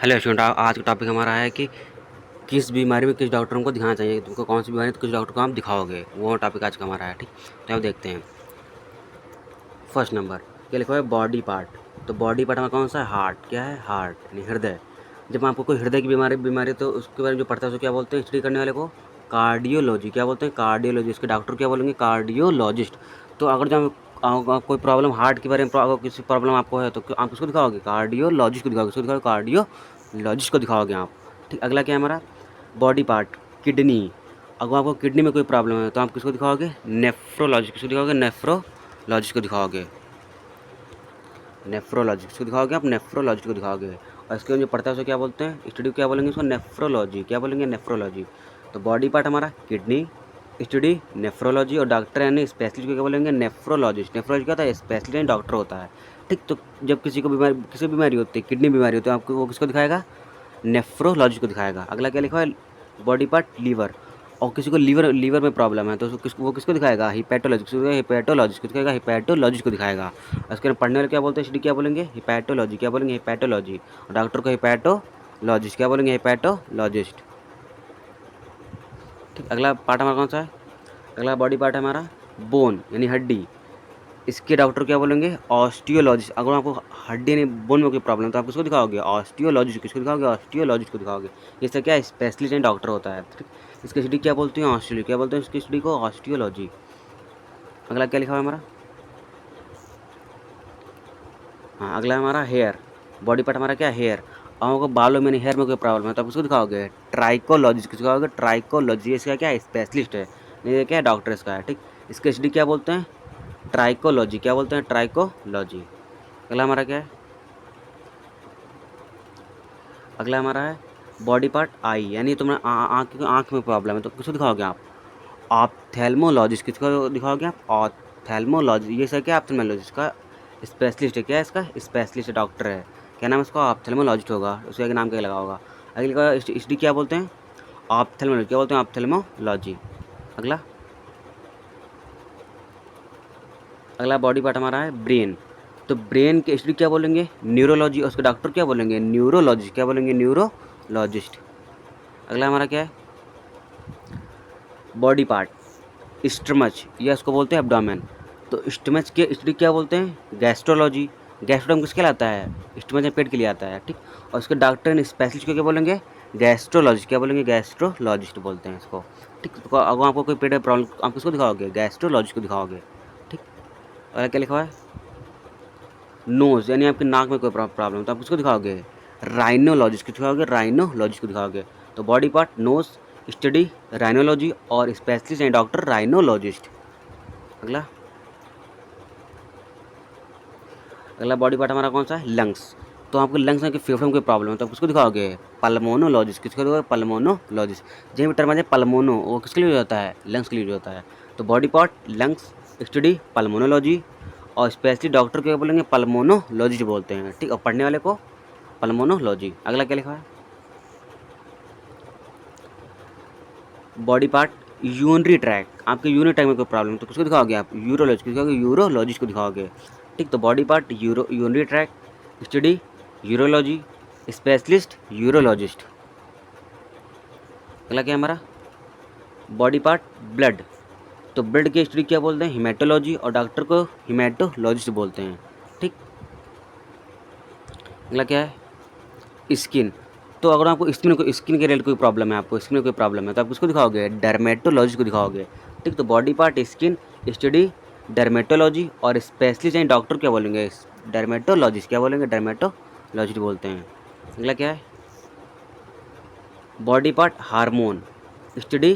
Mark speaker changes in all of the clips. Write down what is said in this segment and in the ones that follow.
Speaker 1: Hello student, आज का topic हमारा है कि किस बीमारी में किस डॉक्टरों को दिखाना चाहिए। तुमको कौन सी बीमारी है तो किस डॉक्टर को आप दिखाओगे, वो टॉपिक आज का हमारा है। ठीक, तो अब देखते हैं। फर्स्ट नंबर क्या लिखा है, बॉडी पार्ट। तो बॉडी पार्ट हमारा कौन सा है, हार्ट। क्या है, हार्ट यानी हृदय। जब आपको कोई हृदय की बीमारी तो उसके बारे में जो पढ़ता है उसको क्या बोलते हैं, स्टडी करने वाले को कार्डियोलॉजी। क्या बोलते हैं, कार्डियोलॉजी। इसके डॉक्टर क्या बोलेंगे, कार्डियोलॉजिस्ट। तो अगर जब कोई प्रॉब्लम हार्ट के बारे में अगर किसी प्रॉब्लम आपको है तो आप किसको दिखाओगे, कार्डियोलॉजिस्ट को दिखाओगे। किसको दिखाओगे, कार्डियोलॉजिस्ट को दिखाओगे आप। ठीक, अगला क्या है हमारा, बॉडी पार्ट, किडनी। अगर आपको किडनी में कोई प्रॉब्लम है तो आप किसको दिखाओगे, नेफ्रोलॉजिस्ट। किसको दिखाओगे, नेफ्रोलॉजिस्ट को दिखाओगे। नेफ्रोलॉजिस्ट को दिखाओगे आप, नेफ्रोलॉजिस्ट को दिखाओगे। और इसके जो पढ़ता है उसे क्या बोलते हैं, स्टडी क्या बोलेंगे उसको, नेफ्रोलॉजी। क्या बोलेंगे, नेफ्रोलॉजी। तो बॉडी पार्ट हमारा किडनी, स्टडी नेफ्रोलॉजी, और डॉक्टर यानी स्पेशलिस्ट को क्या बोलेंगे, नेफ्रोलॉजिस्ट। नेफ्रोलॉजी क्या होता है, स्पेशलिस्ट यानी डॉक्टर होता है। ठीक, तो जब किसी को बीमारी होती है, किडनी बीमारी होती है, आपको वो किसको दिखाएगा, नेफ्रोलॉजी को दिखाएगा। अगला क्या लिखा है, बॉडी पार्ट लीवर। और किसी को लीवर में प्रॉब्लम है तो वो किसको दिखाएगा, हिपैटोलॉजिस्ट को दिखाएगा, हिपैटोलॉजिस्ट को दिखाएगा। उसके बाद पढ़ने वाले क्या बोलते हैं, स्टडी क्या बोलेंगे, हिपैटोलॉजी। क्या बोलेंगे, हिपैटोलॉजी। और डॉक्टर को हिपैटोलॉजिस्ट। क्या बोलेंगे, हिपैटोलॉजिस्ट। ठीक, अगला पार्ट हमारा कौन सा है, अगला बॉडी पार्ट है हमारा बोन यानी हड्डी। इसके डॉक्टर क्या बोलेंगे, ऑस्टियोलॉजिस्ट। अगर आपको हड्डी यानी बोन में कोई प्रॉब्लम तो आप किसको दिखाओगे, ऑस्टियोलॉजिस्ट। किसको दिखाओगे, ऑस्टियोलॉजिस्ट को दिखाओगे। इससे क्या स्पेशलिस्ट एंड डॉक्टर होता है। ठीक, इसकी स्टडी क्या बोलते हैं, ऑस्ट्रेलिया। क्या बोलते हैं इसकी स्टडी को, ऑस्टियोलॉजी। अगला क्या लिखा हुआ है हमारा, हाँ अगला हमारा हेयर। बॉडी पार्ट हमारा क्या है, हेयर। आपको बालों में हेयर में कोई प्रॉब्लम है तो आप किसको दिखाओगे, ट्राइकोलॉजिस्ट। किसको दिखाओगे, ट्राइकोलॉजी। इसका क्या है, स्पेशलिस्ट है, नहीं ये क्या है, डॉक्टर इसका है। ठीक, इसकी स्टडी क्या बोलते हैं, ट्राइकोलॉजी। क्या बोलते हैं, ट्राइकोलॉजी। अगला हमारा क्या है, अगला हमारा है बॉडी पार्ट आई यानी तुम्हें आँख में प्रॉब्लम है तो किसको दिखाओगे आप, ऑप्थेल्मोलॉजिस्ट। किसको दिखाओगे आप, ऑप्थेल्मोलॉजी। ये सर क्या, ऑप्थेल्मोलॉजिस्ट का स्पेशलिस्ट है। क्या है इसका, स्पेशलिस्ट डॉक्टर है। क्या नाम है इसका, ऑप्थेल्मोलॉजिस्ट होगा, उसका नाम क्या लगा होगा। अगले का स्टडी क्या बोलते हैं, ऑप्थेल्मोलॉजी। क्या बोलते हैं, ऑप्थेल्मोलॉजी। अगला अगला बॉडी पार्ट हमारा है ब्रेन। तो ब्रेन के स्टडी क्या बोलेंगे, न्यूरोलॉजी। और उसके डॉक्टर क्या बोलेंगे, न्यूरोलॉजिस्ट। क्या बोलेंगे, न्यूरोलॉजिस्ट। अगला हमारा क्या है, बॉडी पार्ट स्टमच, या इसको बोलते हैं एब्डोमेन। तो स्टमच के स्टडी क्या बोलते हैं, गैस्ट्रोलॉजी। गैस्ट्रोडम किसके लिए आता है, स्टमच में पेट के लिए आता है। ठीक, और इसके डॉक्टर ने स्पेशलिस्ट को क्या बोलेंगे, गैस्ट्रोलॉजिस्ट। क्या बोलेंगे, गैस्ट्रोलॉजिस्ट बोलते हैं इसको। ठीक, तो अगर आपको कोई पेट में प्रॉब्लम आप किसको दिखाओगे, गैस्ट्रोलॉजिस्ट को दिखाओगे। ठीक, और क्या लिखा हुआ है, नोज़ यानी आपकी नाक में कोई प्रॉब्लम तो आप किसको दिखाओगे, राइनोलॉजिस्ट को दिखाओगे, राइनोलॉजिस्ट को दिखाओगे। तो body part nose, study rhinology, और स्पेशलिस्ट एंड डॉक्टर राइनोलॉजिस्ट। अगला अगला बॉडी पार्ट हमारा कौन सा है, लंग्स। तो आपको लंग्स में कि फेफड़ों में कोई प्रॉब्लम है तो आप किसको दिखाओगे, पल्मोनोलॉजिस्ट। किसको दिखाओगे, पल्मोनोलॉजिस्ट। जहाँ भी टर्म आ जाए पल्मोनो, वो किसके लिए होता है, लंग्स के लिए होता है। तो body part lungs, study pulmonology, और स्पेशली डॉक्टर क्या बोलेंगे, पल्मोनोलॉजिस्ट बोलते हैं। ठीक, और पढ़ने वाले को पल्मोनोलॉजी। अगला क्या लिखा है, बॉडी पार्ट यूरिनरी ट्रैक। आपके यूरिनरी ट्रैक में कोई प्रॉब्लम तो किसको दिखाओगे आप, यूरोलॉजिस्ट को दिखाओगे, यूरोलॉजिस्ट को दिखाओगे। ठीक, तो body part urinary track, study urology, specialist urologist. अगला क्या है हमारा, बॉडी पार्ट ब्लड। तो ब्लड की स्टडी क्या बोलते हैं, हिमेटोलॉजी, और डॉक्टर को हिमेटोलॉजिस्ट बोलते हैं। ठीक, अगला क्या है, स्किन। तो अगर आपको स्किन के रिलेटेड कोई प्रॉब्लम है, आपको स्किन में कोई प्रॉब्लम है तो आप किसको दिखाओगे, डर्मेटोलॉजी को दिखाओगे। ठीक, तो body part skin, study dermatology, और स्पेशलिस्ट एंड डॉक्टर क्या बोलेंगे, डर्मेटोलॉजिस्ट। क्या बोलेंगे, डर्मेटोलॉजिस्ट बोलते हैं। अगला क्या है, body part hormone, study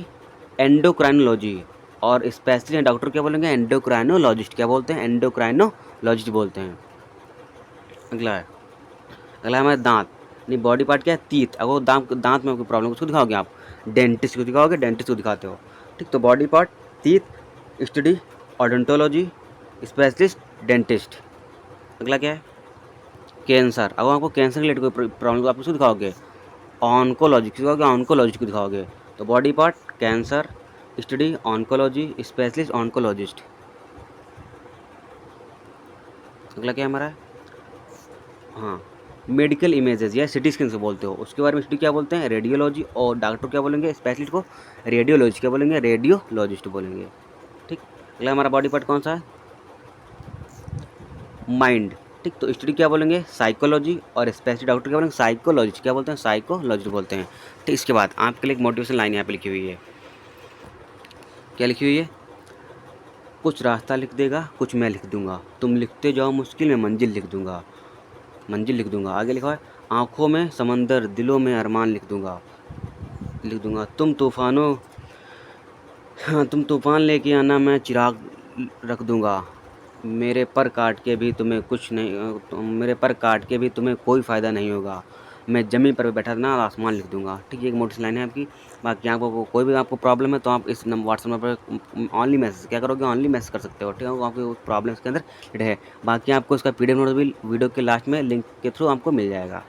Speaker 1: endocrinology, और स्पेशलिस्ट एंड डॉक्टर क्या बोलेंगे, एंडोक्राइनोलॉजिस्ट। क्या बोलते हैं, एंडोक्राइनोलॉजिस्ट बोलते हैं। अगला है, अगला हमारे दांत। नहीं, बॉडी पार्ट क्या है, तीत। अगर दांत में कोई प्रॉब्लम उसको दिखाओगे आप, डेंटिस्ट को दिखाओगे, डेंटिस्ट को दिखाते हो। ठीक, तो बॉडी पार्ट तीत, स्टडी ऑडोंटोलॉजी, स्पेशलिस्ट डेंटिस्ट। अगला क्या है, कैंसर। अगर आपको कैंसर रिलेटेड कोई प्रॉब्लम तो आप उसको दिखाओगे, ऑनकोलॉजी। किसको दिखाओगे, ऑनकोलॉजी को दिखाओगे। तो body part cancer, study oncology, specialist oncologist. अगला क्या है हमारा, हाँ मेडिकल इमेजेस या सिटी स्कैन से बोलते हो, उसके बारे में स्टडी क्या बोलते हैं, रेडियोलॉजी। और डॉक्टर क्या बोलेंगे, स्पेशलिस्ट को रेडियोलॉजी क्या बोलेंगे, रेडियोलॉजिस्ट बोलेंगे। ठीक, अगला हमारा बॉडी पार्ट कौन सा है, माइंड। ठीक, तो स्टडी क्या बोलेंगे, साइकोलॉजी। और स्पेशलिस्ट डॉक्टर क्या बोलेंगे, साइकोलॉजिस्ट क्या बोलते हैं, साइकोलॉजिस्ट बोलते हैं। ठीक, इसके बाद आपके लिए एक मोटिवेशन लाइन यहाँ पे लिखी हुई है, क्या लिखी हुई है, कुछ रास्ता लिख देगा, कुछ मैं लिख दूंगा, तुम लिखते जाओ मुश्किल, मैं मंजिल लिख दूंगा, मंजिल लिख दूंगा। आगे लिखा है, आंखों में समंदर, दिलों में अरमान लिख दूंगा, लिख दूंगा। हाँ, तुम तूफान लेके आना, मैं चिराग रख दूंगा। मेरे पर काट के भी तुम्हें कुछ नहीं, मेरे पर काट के भी तुम्हें कोई फ़ायदा नहीं होगा। मैं ज़मीन पर बैठा ना आसमान लिख दूंगा। ठीक है, एक मोटिवेशन लाइन है आपकी। बाकी आपको कोई भी आपको प्रॉब्लम है तो आप इस व्हाट्सएप नंबर पर ऑनली मैसेज क्या करोगे, ऑनली मैसेज कर सकते हो। ठीक है, वो आपकी प्रॉब्लम इसके अंदर है। बाकी आपको इसका PDF नोट भी वीडियो के लास्ट में लिंक के थ्रू आपको मिल जाएगा।